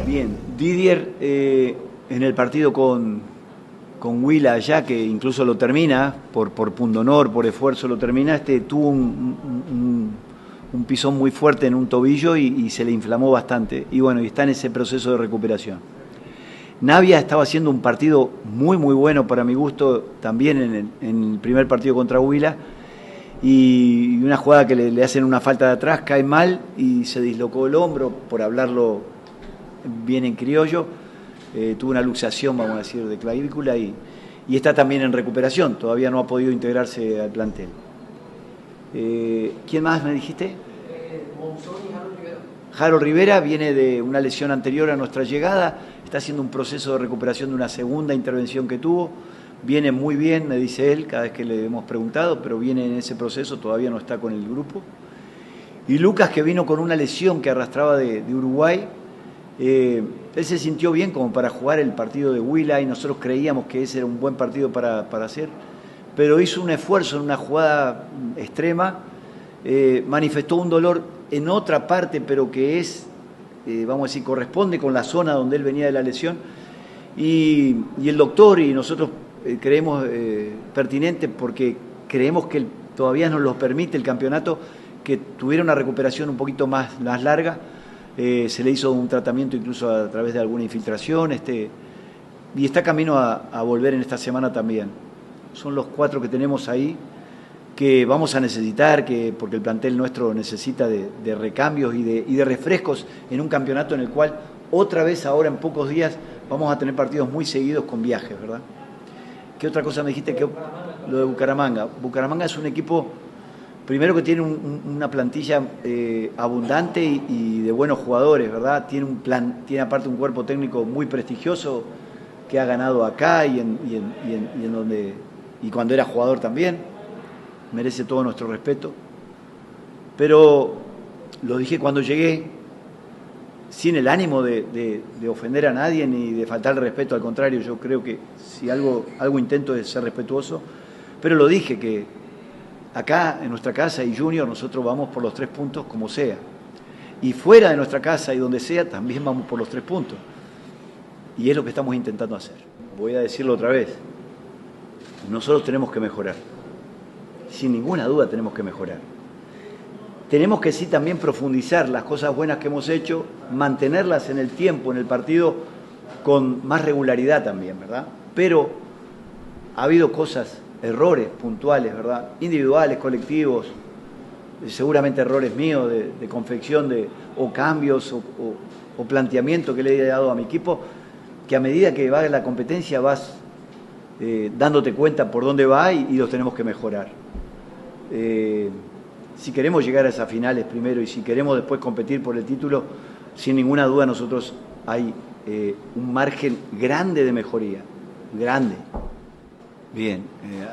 Bien, Didier en el partido con Huila allá, que incluso lo termina, por pundonor, por esfuerzo lo termina, tuvo un pisón muy fuerte en un tobillo y se le inflamó bastante. Y bueno, y está en ese proceso de recuperación. Navia estaba haciendo un partido muy bueno para mi gusto, también en el primer partido contra Huila, y una jugada que le hacen una falta de atrás, cae mal y se dislocó el hombro, por hablarlo bien en criollo, tuvo una luxación, vamos a decir, de clavícula y está también en recuperación, todavía no ha podido integrarse al plantel. ¿Quién más me dijiste? Monzón y Harold Rivera. Harold Rivera viene de una lesión anterior a nuestra llegada, está haciendo un proceso de recuperación de una segunda intervención que tuvo, viene muy bien, me dice él, cada vez que le hemos preguntado, pero viene en ese proceso, todavía no está con el grupo. Y Lucas, que vino con una lesión que arrastraba de Uruguay, él se sintió bien como para jugar el partido de Huila y nosotros creíamos que ese era un buen partido para hacer, pero hizo un esfuerzo en una jugada extrema, manifestó un dolor en otra parte, pero que es, vamos a decir, corresponde con la zona donde él venía de la lesión, y el doctor y nosotros creemos pertinente, porque creemos que todavía nos lo permite el campeonato, que tuviera una recuperación un poquito más larga. Se le hizo un tratamiento incluso a través de alguna infiltración, y está camino a volver en esta semana también. Son los 4 que tenemos ahí, que vamos a necesitar, porque el plantel nuestro necesita de recambios y de refrescos en un campeonato en el cual otra vez ahora en pocos días vamos a tener partidos muy seguidos con viajes, ¿verdad? ¿Qué otra cosa me dijiste? Lo de Bucaramanga. Bucaramanga es un equipo, primero, que tiene una plantilla abundante y de buenos jugadores, ¿verdad? Tiene aparte un cuerpo técnico muy prestigioso que ha ganado acá y cuando era jugador también. Merece todo nuestro respeto. Pero lo dije cuando llegué, sin el ánimo de ofender a nadie ni de faltarle respeto, al contrario, yo creo que si algo intento es ser respetuoso, pero lo dije que acá en nuestra casa y Junior nosotros vamos por los 3 puntos como sea. Y fuera de nuestra casa y donde sea también vamos por los 3 puntos. Y es lo que estamos intentando hacer. Voy a decirlo otra vez. Nosotros tenemos que mejorar. Sin ninguna duda tenemos que mejorar. Tenemos que sí también profundizar las cosas buenas que hemos hecho, mantenerlas en el tiempo, en el partido, con más regularidad también, ¿verdad? Pero ha habido cosas, errores puntuales, ¿verdad? Individuales, colectivos, seguramente errores míos de confección o cambios o planteamiento que le he dado a mi equipo, que a medida que va la competencia vas dándote cuenta por dónde va y los tenemos que mejorar. Si queremos llegar a esas finales primero y si queremos después competir por el título, sin ninguna duda nosotros hay un margen grande de mejoría, grande. Bien,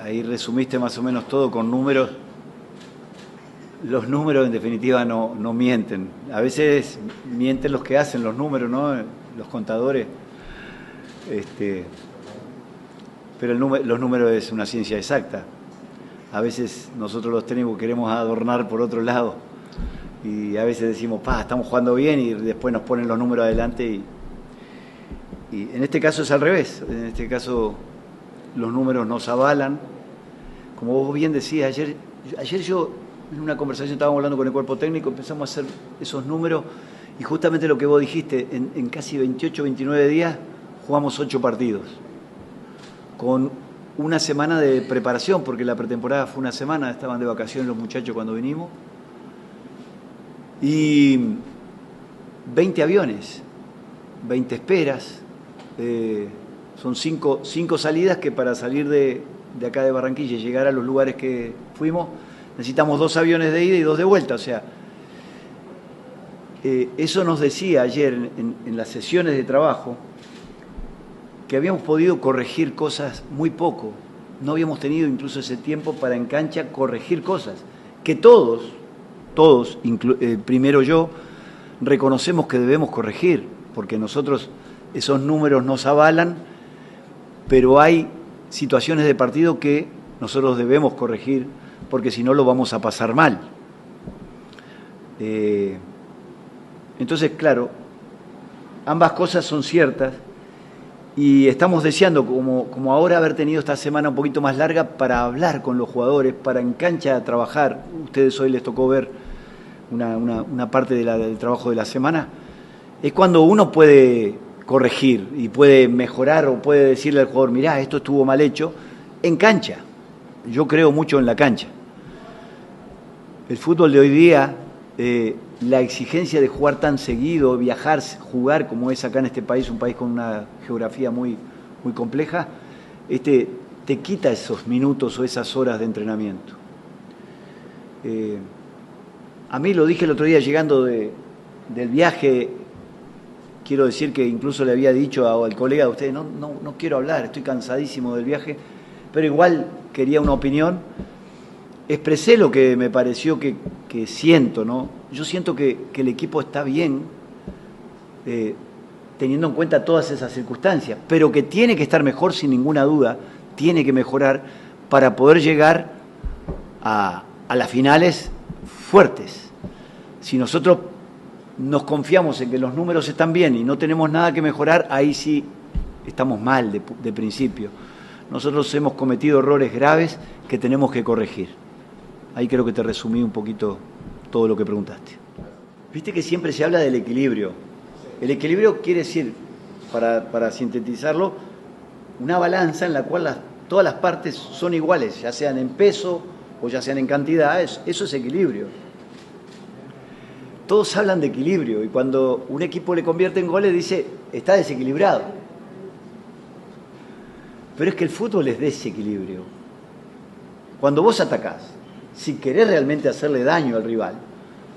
ahí resumiste más o menos todo con números. Los números en definitiva no mienten. A veces mienten los que hacen los números, ¿no? Los contadores. Pero los números es una ciencia exacta. A veces nosotros los técnicos queremos adornar por otro lado y a veces decimos, estamos jugando bien, y después nos ponen los números adelante y en este caso es al revés. En este caso los números nos avalan. Como vos bien decías, ayer yo en una conversación estábamos hablando con el cuerpo técnico, empezamos a hacer esos números y justamente lo que vos dijiste, en casi 28, 29 días jugamos 8 partidos con una semana de preparación, porque la pretemporada fue una semana, estaban de vacaciones los muchachos cuando vinimos, y 20 aviones, 20 esperas, son 5 salidas que para salir de acá de Barranquilla y llegar a los lugares que fuimos, necesitamos 2 aviones de ida y 2 de vuelta, o sea, eso nos decía ayer en las sesiones de trabajo, que habíamos podido corregir cosas muy poco. No habíamos tenido incluso ese tiempo para en cancha corregir cosas. Que todos, primero yo, reconocemos que debemos corregir, porque nosotros esos números nos avalan, pero hay situaciones de partido que nosotros debemos corregir, porque si no lo vamos a pasar mal. Entonces, claro, ambas cosas son ciertas y estamos deseando, como ahora, haber tenido esta semana un poquito más larga para hablar con los jugadores, para en cancha trabajar. Ustedes hoy les tocó ver una parte del trabajo de la semana. Es cuando uno puede corregir y puede mejorar o puede decirle al jugador, mirá, esto estuvo mal hecho, en cancha. Yo creo mucho en la cancha. El fútbol de hoy día, la exigencia de jugar tan seguido, viajar, jugar como es acá en este país, un país con una geografía muy, muy compleja, te quita esos minutos o esas horas de entrenamiento. A mí, lo dije el otro día llegando del viaje, quiero decir que incluso le había dicho al colega de ustedes, no quiero hablar, estoy cansadísimo del viaje, pero igual quería una opinión. Expresé lo que me pareció que siento, ¿no? Yo siento que el equipo está bien, teniendo en cuenta todas esas circunstancias, pero que tiene que estar mejor sin ninguna duda, tiene que mejorar para poder llegar a las finales fuertes. Si nosotros nos confiamos en que los números están bien y no tenemos nada que mejorar, ahí sí estamos mal de principio. Nosotros hemos cometido errores graves que tenemos que corregir. Ahí creo que te resumí un poquito todo lo que preguntaste. Viste que siempre se habla del equilibrio. El equilibrio quiere decir, para sintetizarlo, una balanza en la cual todas las partes son iguales, ya sean en peso o ya sean en cantidad. Eso es equilibrio. Todos hablan de equilibrio y cuando un equipo le convierte en goles dice, está desequilibrado. Pero es que el fútbol es desequilibrio. Cuando vos atacás, si querés realmente hacerle daño al rival,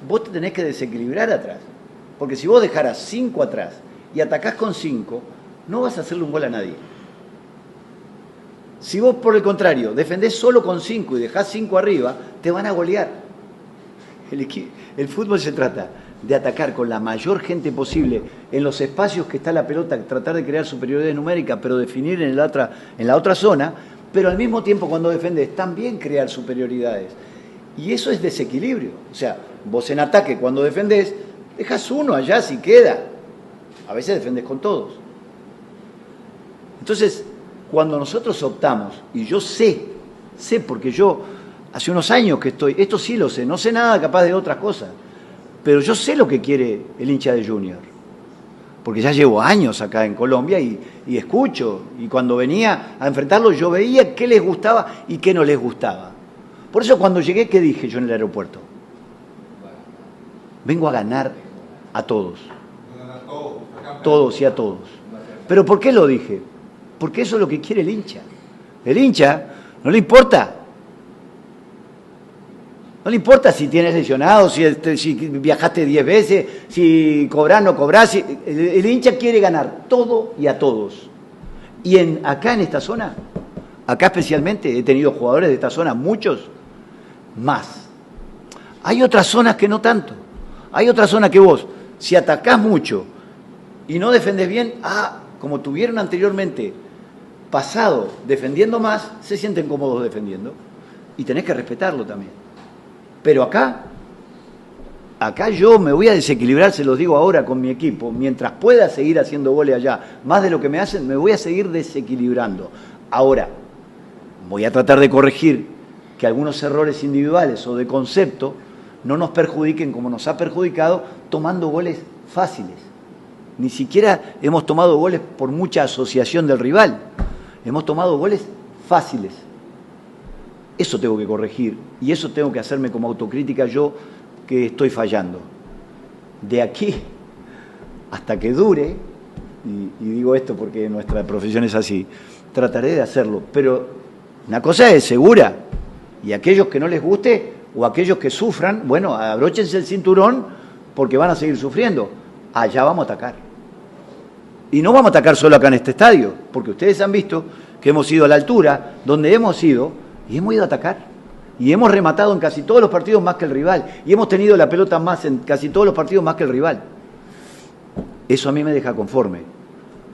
vos te tenés que desequilibrar atrás. Porque si vos dejaras 5 atrás y atacás con 5, no vas a hacerle un gol a nadie. Si vos, por el contrario, defendés solo con 5 y dejás 5 arriba, te van a golear. El fútbol se trata de atacar con la mayor gente posible en los espacios que está la pelota, tratar de crear superioridad numérica, pero definir en la otra zona, pero al mismo tiempo cuando defendés también crear superioridades. Y eso es desequilibrio. O sea, vos en ataque cuando defendés, dejás uno allá si queda. A veces defendés con todos. Entonces, cuando nosotros optamos, y yo sé porque yo hace unos años que esto sí lo sé, no sé nada capaz de otras cosas, pero yo sé lo que quiere el hincha de Junior, porque ya llevo años acá en Colombia y escucho, y cuando venía a enfrentarlo yo veía qué les gustaba y qué no les gustaba. Por eso cuando llegué, ¿qué dije yo en el aeropuerto? Vengo a ganar a todos. Todos y a todos. ¿Pero por qué lo dije? Porque eso es lo que quiere el hincha. El hincha no le importa. No le importa si tienes lesionado, si viajaste 10 veces, si cobrás, no cobrás. El hincha quiere ganar todo y a todos. Y acá en esta zona, acá especialmente, he tenido jugadores de esta zona, muchos, más. Hay otras zonas que no tanto. Hay otras zonas que vos, si atacás mucho y no defendés bien, como tuvieron anteriormente pasado defendiendo más, se sienten cómodos defendiendo. Y tenés que respetarlo también. Pero acá yo me voy a desequilibrar, se los digo ahora con mi equipo, mientras pueda seguir haciendo goles allá, más de lo que me hacen, me voy a seguir desequilibrando. Ahora, voy a tratar de corregir que algunos errores individuales o de concepto no nos perjudiquen como nos ha perjudicado tomando goles fáciles. Ni siquiera hemos tomado goles por mucha asociación del rival, hemos tomado goles fáciles. Eso tengo que corregir y eso tengo que hacerme como autocrítica yo que estoy fallando. De aquí hasta que dure, y digo esto porque nuestra profesión es así, trataré de hacerlo, pero una cosa es segura, y aquellos que no les guste o aquellos que sufran, bueno, abróchense el cinturón porque van a seguir sufriendo. Allá vamos a atacar. Y no vamos a atacar solo acá en este estadio, porque ustedes han visto que hemos ido a la altura, donde hemos ido, y hemos ido a atacar. Y hemos rematado en casi todos los partidos más que el rival. Y hemos tenido la pelota más en casi todos los partidos más que el rival. Eso a mí me deja conforme.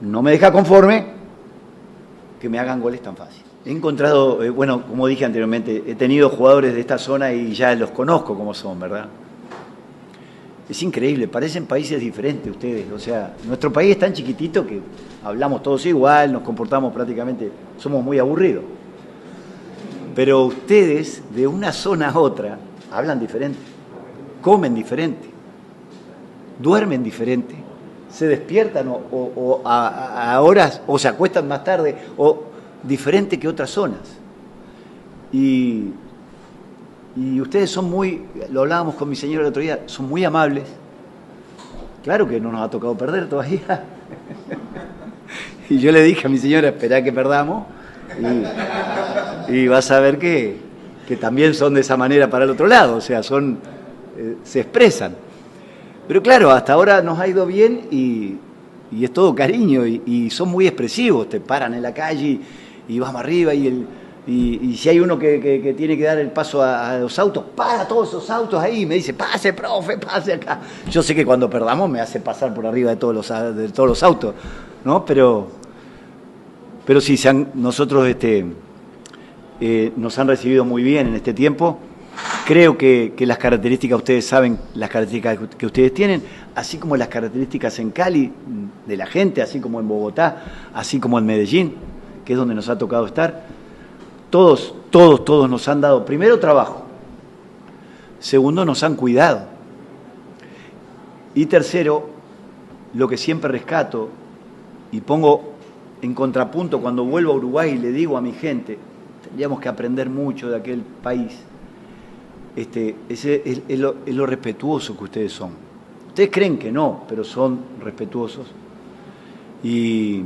No me deja conforme que me hagan goles tan fácil. He encontrado, bueno, como dije anteriormente, he tenido jugadores de esta zona y ya los conozco como son, ¿verdad? Es increíble, parecen países diferentes ustedes. O sea, nuestro país es tan chiquitito que hablamos todos igual, nos comportamos prácticamente, somos muy aburridos. Pero ustedes, de una zona a otra, hablan diferente, comen diferente, duermen diferente, se despiertan a horas o se acuestan más tarde, o diferente que otras zonas. Y ustedes son muy, lo hablábamos con mi señora el otro día, son muy amables. Claro que no nos ha tocado perder todavía. Y yo le dije a mi señora, esperá que perdamos. Y vas a ver que también son de esa manera para el otro lado, o sea, se expresan. Pero claro, hasta ahora nos ha ido bien y es todo cariño y son muy expresivos, te paran en la calle y vamos arriba y si hay uno que tiene que dar el paso a los autos, para todos esos autos ahí y me dice, pase, profe, pase acá. Yo sé que cuando perdamos me hace pasar por arriba de todos los autos, ¿no? Pero sí, nosotros nos han recibido muy bien en este tiempo. Creo que las características, ustedes saben las características que ustedes tienen, así como las características en Cali de la gente, así como en Bogotá, así como en Medellín, que es donde nos ha tocado estar. Todos nos han dado, primero, trabajo. Segundo, nos han cuidado. Y tercero, lo que siempre rescato y pongo en contrapunto cuando vuelvo a Uruguay y le digo a mi gente, tendríamos que aprender mucho de aquel país. Es lo respetuoso que ustedes son. Ustedes creen que no, pero son respetuosos. Y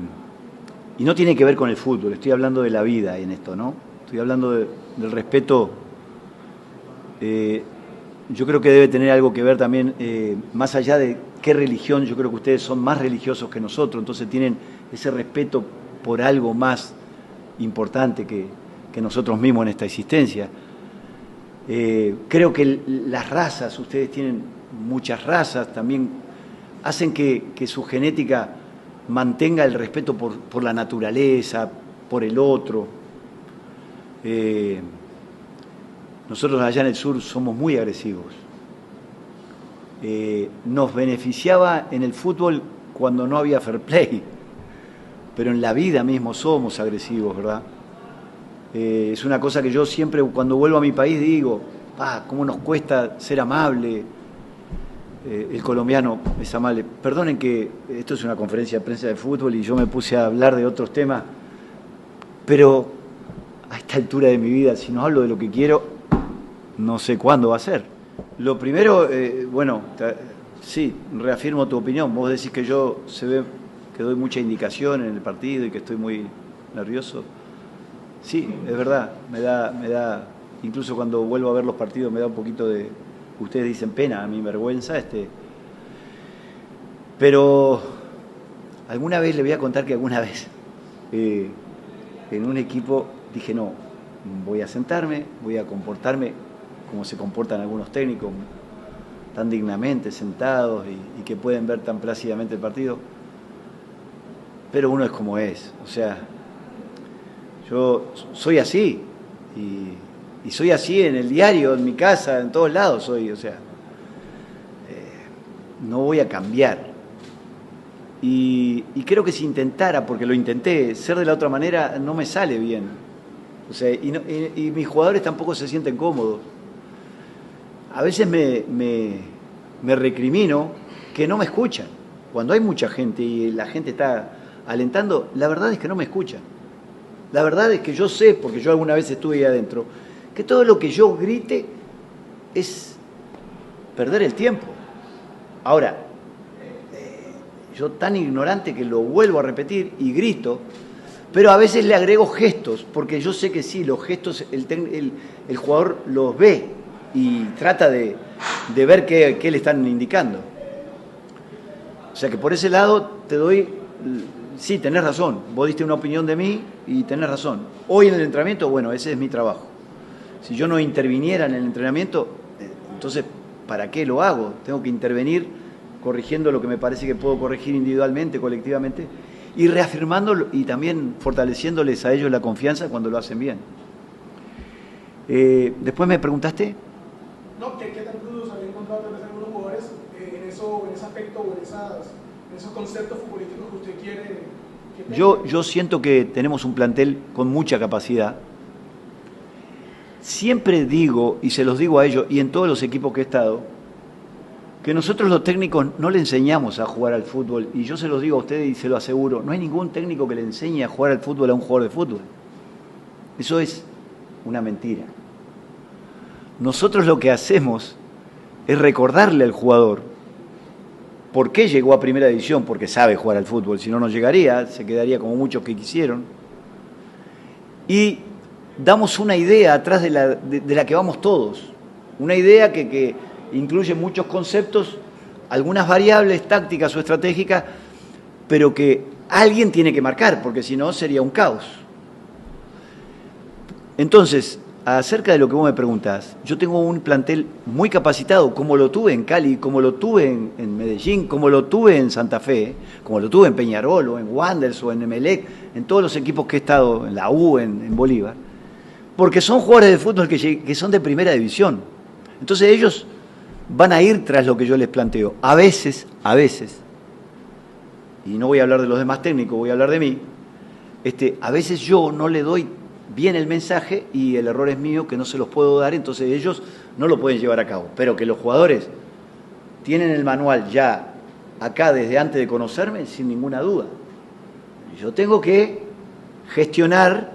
no tiene que ver con el fútbol, estoy hablando de la vida en esto, ¿no? Estoy hablando del respeto. Yo creo que debe tener algo que ver también, más allá de qué religión, yo creo que ustedes son más religiosos que nosotros, entonces tienen ese respeto por algo más importante que nosotros mismos en esta existencia. Creo que las razas, ustedes tienen muchas razas, también hacen que su genética mantenga el respeto por la naturaleza, por el otro. Nosotros allá en el sur somos muy agresivos. Nos beneficiaba en el fútbol cuando no había fair play, pero en la vida mismo somos agresivos, ¿verdad? Es una cosa que yo siempre cuando vuelvo a mi país digo, cómo nos cuesta ser amable. El colombiano es amable. Perdonen que esto es una conferencia de prensa de fútbol y yo me puse a hablar de otros temas, pero a esta altura de mi vida, si no hablo de lo que quiero, no sé cuándo va a ser. Lo primero, sí, reafirmo tu opinión. Vos decís que yo se ve que doy mucha indicación en el partido y que estoy muy nervioso. Sí, es verdad, me da, incluso cuando vuelvo a ver los partidos me da un poquito de, ustedes dicen pena, a mí vergüenza, pero alguna vez le voy a contar que alguna vez en un equipo dije no, voy a sentarme, voy a comportarme como se comportan algunos técnicos, tan dignamente sentados y que pueden ver tan plácidamente el partido, pero uno es como es, o sea, yo soy así y soy así en el diario, en mi casa, en todos lados soy, o sea, no voy a cambiar. Y creo que si intentara, porque lo intenté, ser de la otra manera no me sale bien. O sea, y mis jugadores tampoco se sienten cómodos. A veces me recrimino que no me escuchan. Cuando hay mucha gente y la gente está alentando, la verdad es que no me escuchan. La verdad es que yo sé, porque yo alguna vez estuve ahí adentro, que todo lo que yo grite es perder el tiempo. Ahora, yo tan ignorante que lo vuelvo a repetir y grito, pero a veces le agrego gestos, porque yo sé que sí, los gestos el jugador los ve y trata de ver qué le están indicando. O sea que por ese lado te doy, sí, tenés razón, vos diste una opinión de mí y tenés razón. Hoy en el entrenamiento, bueno, ese es mi trabajo. Si yo no interviniera en el entrenamiento, entonces, ¿para qué lo hago? Tengo que intervenir corrigiendo lo que me parece que puedo corregir individualmente, colectivamente, y reafirmándolo y también fortaleciéndoles a ellos la confianza cuando lo hacen bien. Después me preguntaste. No, ¿qué tan crudos había encontrado tal vez algunos jugadores esos conceptos futbolísticos que usted quiere que tenga? Yo siento que tenemos un plantel con mucha capacidad. Siempre digo, y se los digo a ellos, y en todos los equipos que he estado, que nosotros los técnicos no le enseñamos a jugar al fútbol, y yo se los digo a ustedes y se lo aseguro, no hay ningún técnico que le enseñe a jugar al fútbol a un jugador de fútbol. Eso es una mentira. Nosotros lo que hacemos es recordarle al jugador por qué llegó a primera división, porque sabe jugar al fútbol, si no, no llegaría, se quedaría como muchos que quisieron. Y damos una idea atrás de la que vamos todos, una idea que incluye muchos conceptos, algunas variables tácticas o estratégicas, pero que alguien tiene que marcar, porque si no sería un caos. Entonces, acerca de lo que vos me preguntás, yo tengo un plantel muy capacitado, como lo tuve en Cali, como lo tuve en Medellín, como lo tuve en Santa Fe, como lo tuve en Peñarol, o en Wanderers, o en Emelec, en todos los equipos que he estado, en la U, en Bolívar, porque son jugadores de fútbol que son de primera división. Entonces ellos van a ir tras lo que yo les planteo. A veces, y no voy a hablar de los demás técnicos, voy a hablar de mí, a veces yo no le doy bien el mensaje y el error es mío que no se los puedo dar, entonces ellos no lo pueden llevar a cabo. Pero que los jugadores tienen el manual ya acá desde antes de conocerme, sin ninguna duda. Yo tengo que gestionar,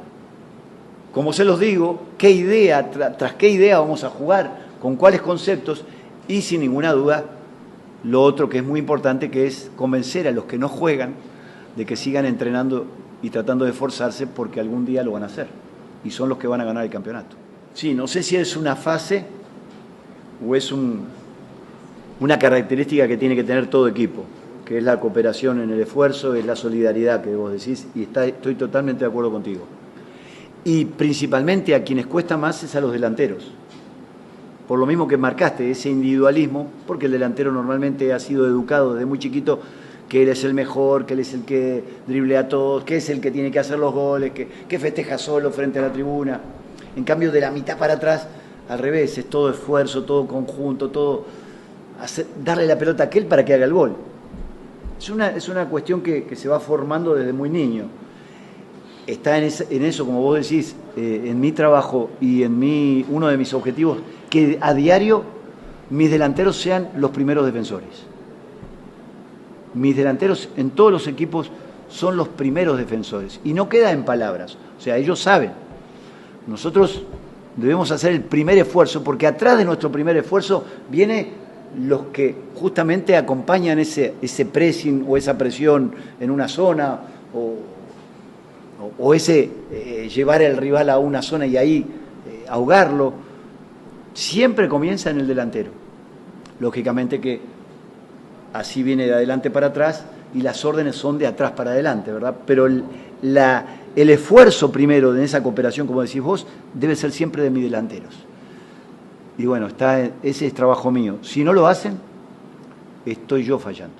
como se los digo, qué idea, tras qué idea vamos a jugar, con cuáles conceptos, y sin ninguna duda, lo otro que es muy importante, que es convencer a los que no juegan de que sigan entrenando y tratando de esforzarse, porque algún día lo van a hacer, y son los que van a ganar el campeonato. Sí, no sé si es una fase o es una característica que tiene que tener todo equipo, que es la cooperación en el esfuerzo, es la solidaridad que vos decís, y estoy totalmente de acuerdo contigo. Y principalmente a quienes cuesta más es a los delanteros. Por lo mismo que marcaste, ese individualismo, porque el delantero normalmente ha sido educado desde muy chiquito que él es el mejor, que él es el que driblea a todos, que es el que tiene que hacer los goles, que festeja solo frente a la tribuna. En cambio, de la mitad para atrás, al revés, es todo esfuerzo, todo conjunto, todo darle la pelota a aquel para que haga el gol. Es una cuestión que se va formando desde muy niño. Está en eso, como vos decís, en mi trabajo y uno de mis objetivos, que a diario mis delanteros sean los primeros defensores. Mis delanteros en todos los equipos son los primeros defensores. Y no queda en palabras. O sea, ellos saben. Nosotros debemos hacer el primer esfuerzo, porque atrás de nuestro primer esfuerzo viene los que justamente acompañan ese pressing o esa presión en una zona, o ese llevar al rival a una zona y ahí ahogarlo. Siempre comienza en el delantero. Lógicamente que así viene de adelante para atrás y las órdenes son de atrás para adelante, ¿verdad? Pero el esfuerzo primero de esa cooperación, como decís vos, debe ser siempre de mis delanteros. Y bueno, ese es trabajo mío. Si no lo hacen, estoy yo fallando.